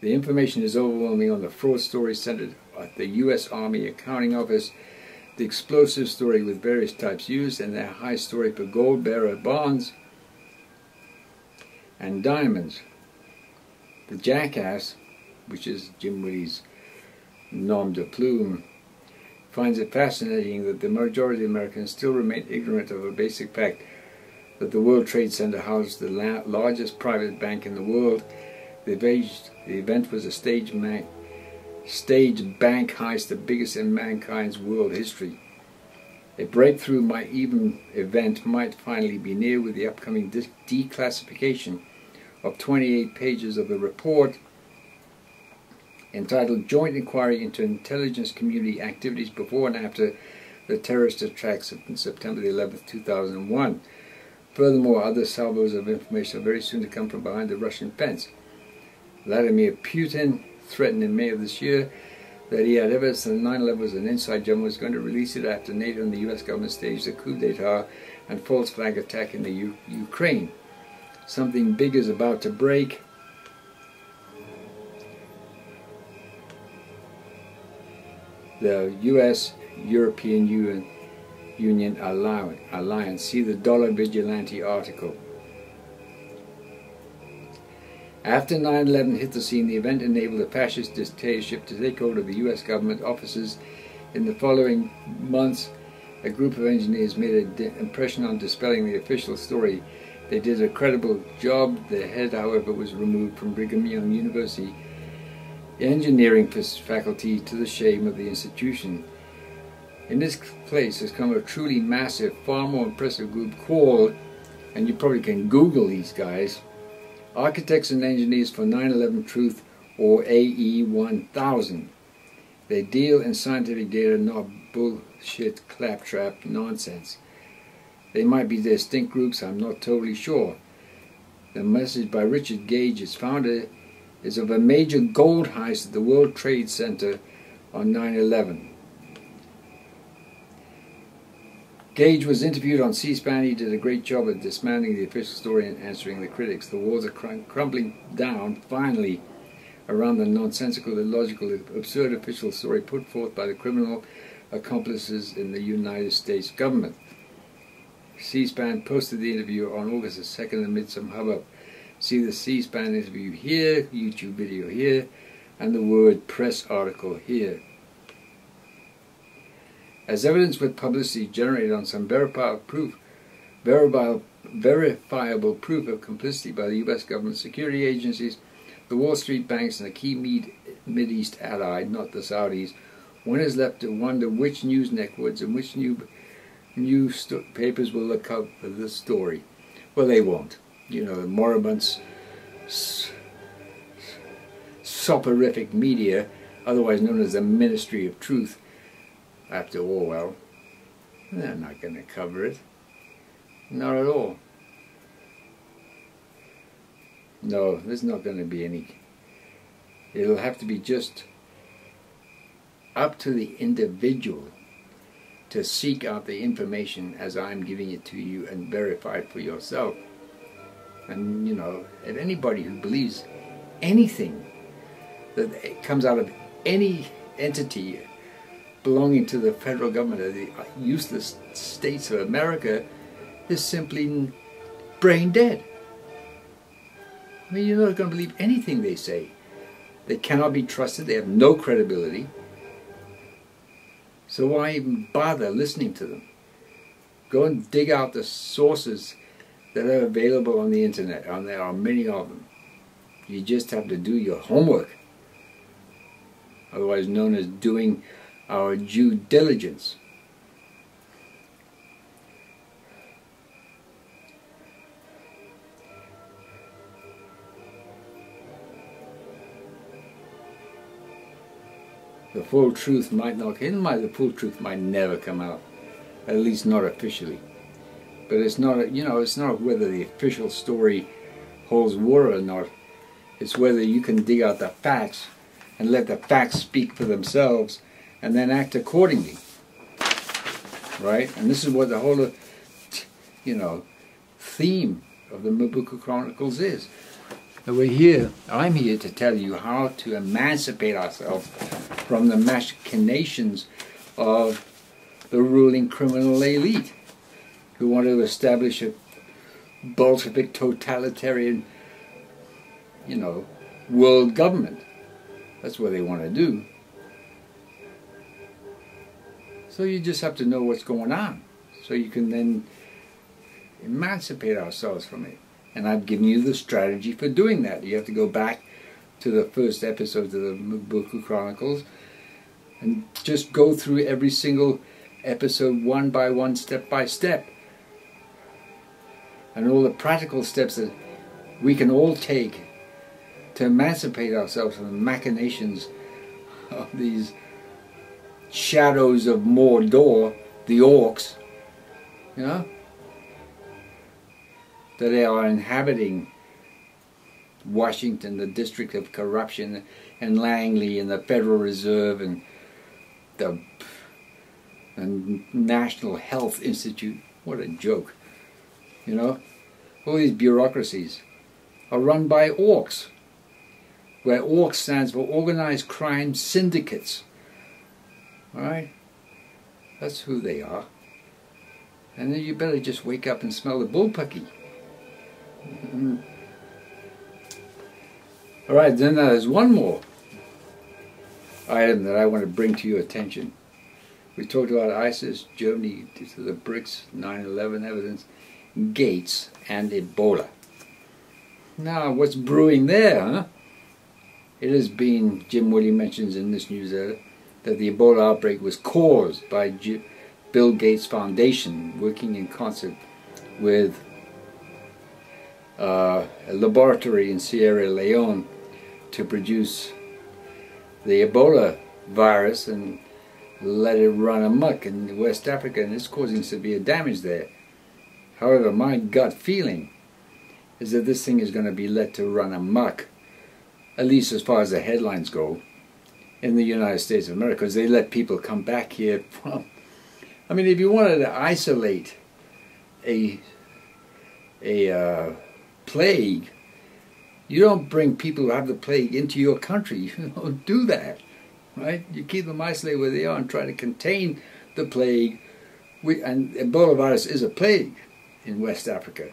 The information is overwhelming on the fraud story centered at the U.S. Army Accounting Office, the explosive story with various types used, and their high story for gold-bearer bonds and diamonds. The jackass, which is Jim Willie's nom de plume, finds it fascinating that the majority of Americans still remain ignorant of a basic fact that the World Trade Center housed the largest private bank in the world. The event was a staged bank heist, the biggest in mankind's world history. A breakthrough event might finally be near with the upcoming declassification of 28 pages of the report entitled Joint Inquiry into Intelligence Community Activities Before and After the Terrorist Attacks of September 11, 2001. Furthermore, other salvos of information are very soon to come from behind the Russian fence. Vladimir Putin threatened in May of this year that he had evidence that 9/11 was an inside job and was going to release it after NATO and the U.S. government staged a coup d'etat and false flag attack in the Ukraine. Something big is about to break. The U.S.-European Union alliance. See the Dollar Vigilante article. After 9/11 hit the scene, the event enabled a fascist dictatorship to take hold of the U.S. government offices. In the following months, a group of engineers made an impression on dispelling the official story. They did a credible job. Their head, however, was removed from Brigham Young University engineering faculty to the shame of the institution. In this place has come a truly massive, far more impressive group called, and you probably can Google these guys, Architects and Engineers for 9/11 Truth, or AE1000. They deal in scientific data, not bullshit, claptrap nonsense. They might be distinct groups, I'm not totally sure. The message by Richard Gage, its founder, is of a major gold heist at the World Trade Center on 9/11. Gage was interviewed on C-SPAN. He did a great job at dismantling the official story and answering the critics. The walls are crumbling down, finally, around the nonsensical, illogical, absurd official story put forth by the criminal accomplices in the United States government. C-SPAN posted the interview on August the 2nd amid some hubbub. See the C-SPAN interview here, YouTube video here, and the word press article here. As evidence with publicity generated on some verifiable proof of complicity by the U.S. government security agencies, the Wall Street banks, and a key Mideast ally, not the Saudis, one is left to wonder which news networks and which papers will cover the story. Well, they won't. You know, the moribund, soporific media, otherwise known as the Ministry of Truth, after Orwell, they're not going to cover it. Not at all. No, there's not going to be any. It'll have to be just up to the individual to seek out the information as I'm giving it to you and verify it for yourself. And, you know, if anybody who believes anything that comes out of any entity belonging to the federal government or the useless states of America is simply brain dead. I mean, you're not going to believe anything they say. They cannot be trusted. They have no credibility. So why even bother listening to them? Go and dig out the sources that are available on the internet, and there are many of them. You just have to do your homework, otherwise known as doing our due diligence. The full truth might not, the full truth might never come out, at least not officially. But it's not, you know, it's not whether the official story holds water or not. It's whether you can dig out the facts and let the facts speak for themselves and then act accordingly. Right? And this is what the whole, you know, theme of the Mobuku Chronicles is. And I'm here to tell you how to emancipate ourselves from the machinations of the ruling criminal elite who want to establish a Bolshevik totalitarian, world government. That's what they want to do. So you just have to know what's going on, so you can then emancipate ourselves from it. And I've given you the strategy for doing that. You have to go back to the first episode of the Mobuku Chronicles and just go through every single episode one by one, step by step. And all the practical steps that we can all take to emancipate ourselves from the machinations of these shadows of Mordor, the orcs, that they are inhabiting Washington, the District of Corruption, and Langley, and the Federal Reserve, and the National Health Institute. What a joke. All these bureaucracies are run by orcs, where orcs stands for Organized Crime Syndicates. Alright? That's who they are. And then you better just wake up and smell the bullpucky. Alright, then there's one more item that I want to bring to your attention. We talked about ISIS, Germany, to the BRICS, 9/11 evidence, Gates, and Ebola. Now, what's brewing there, huh? It has been, Jim Willie mentions in this newsletter, that the Ebola outbreak was caused by Bill Gates Foundation working in concert with a laboratory in Sierra Leone to produce the Ebola virus and let it run amok in West Africa, and it's causing severe damage there. However, my gut feeling is that this thing is going to be let to run amok, at least as far as the headlines go, in the United States of America, because they let people come back here from... I mean, if you wanted to isolate a plague, you don't bring people who have the plague into your country. You don't do that, right? You keep them isolated where they are and try to contain the plague. And Ebola virus is a plague in West Africa.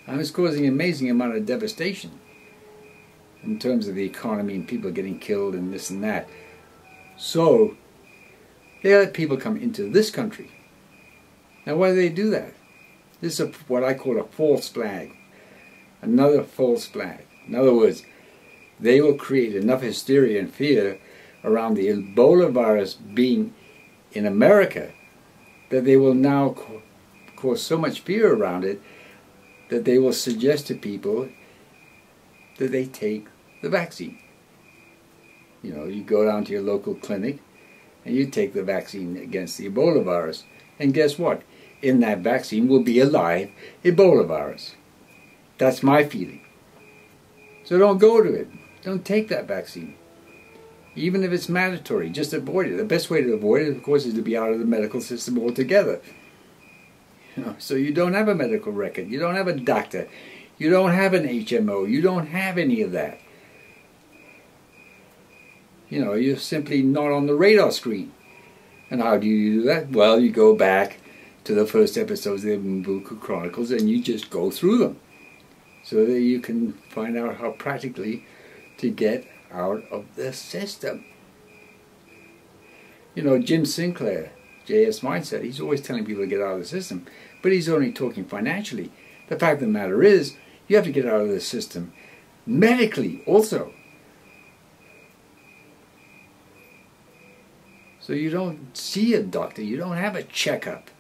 And it's causing an amazing amount of devastation in terms of the economy and people getting killed and this and that. So they let people come into this country. Now, why do they do that? This is what I call a false flag. Another false flag. In other words, they will create enough hysteria and fear around the Ebola virus being in America that they will now cause so much fear around it that they will suggest to people that they take the vaccine. You go down to your local clinic and you take the vaccine against the Ebola virus. And guess what? In that vaccine will be a live Ebola virus. That's my feeling. So don't go to it. Don't take that vaccine. Even if it's mandatory, just avoid it. The best way to avoid it, of course, is to be out of the medical system altogether. So you don't have a medical record. You don't have a doctor. You don't have an HMO. You don't have any of that. You're simply not on the radar screen. And how do you do that? Well, you go back to the first episodes of the Mobuku Chronicles and you just go through them so that you can find out how practically to get out of the system. Jim Sinclair, JS Mindset, he's always telling people to get out of the system, but he's only talking financially. The fact of the matter is, you have to get out of the system medically also. So you don't see a doctor, you don't have a checkup.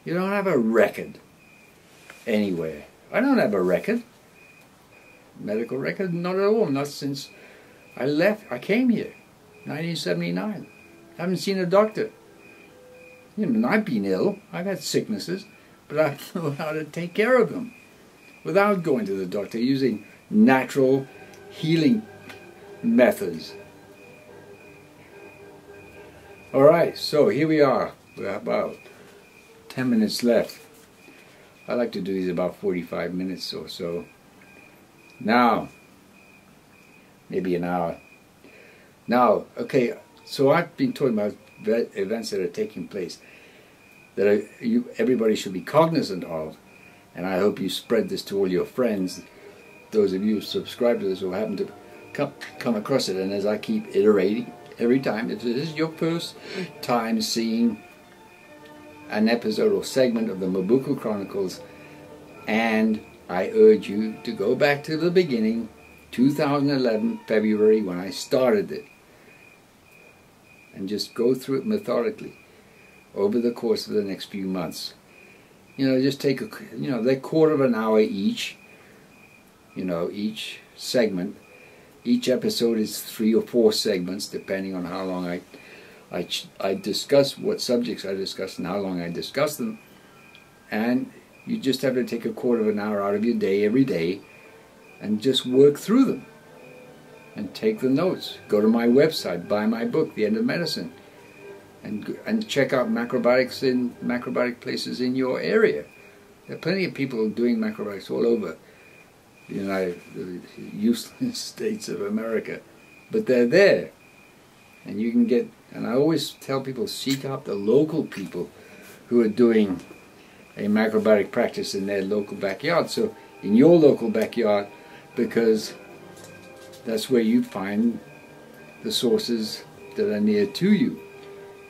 You don't have a record anywhere. I don't have a record. Medical record? Not at all. Not since I left. I came here, 1979. I haven't seen a doctor. I've been ill. I've had sicknesses, but I know how to take care of them without going to the doctor, using natural healing methods. Alright, so here we are. We have about 10 minutes left. I like to do these about 45 minutes or so. Now, maybe an hour. Now, okay, so I've been talking about events that are taking place that everybody should be cognizant of, and I hope you spread this to all your friends, those of you who subscribe to this or happen to come across it. And as I keep iterating every time, if this is your first time seeing an episode or segment of the Mobuku Chronicles, and I urge you to go back to the beginning, 2011, February, when I started it, and just go through it methodically over the course of the next few months. You know, just take they're quarter of an hour each, each segment. Each episode is 3 or 4 segments, depending on how long I discuss, what subjects I discuss and how long I discuss them. And you just have to take a quarter of an hour out of your day every day and just work through them and take the notes. Go to my website, buy my book, The End of Medicine, and check out macrobiotic places in your area. There are plenty of people doing macrobiotics all over the useless states of America, but they're there, and you can get. And I always tell people, seek out the local people who are doing a macrobiotic practice in their local backyard. So in your local backyard, because that's where you find the sources that are near to you.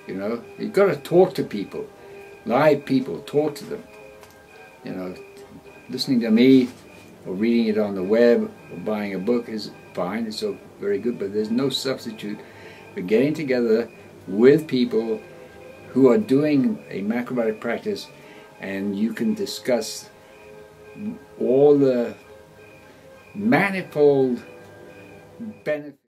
You've got to talk to people, live people, talk to them. Listening to me or reading it on the web or buying a book is fine, it's so very good, but there's no substitute for getting together with people who are doing a macrobiotic practice, and you can discuss all the manifold benefits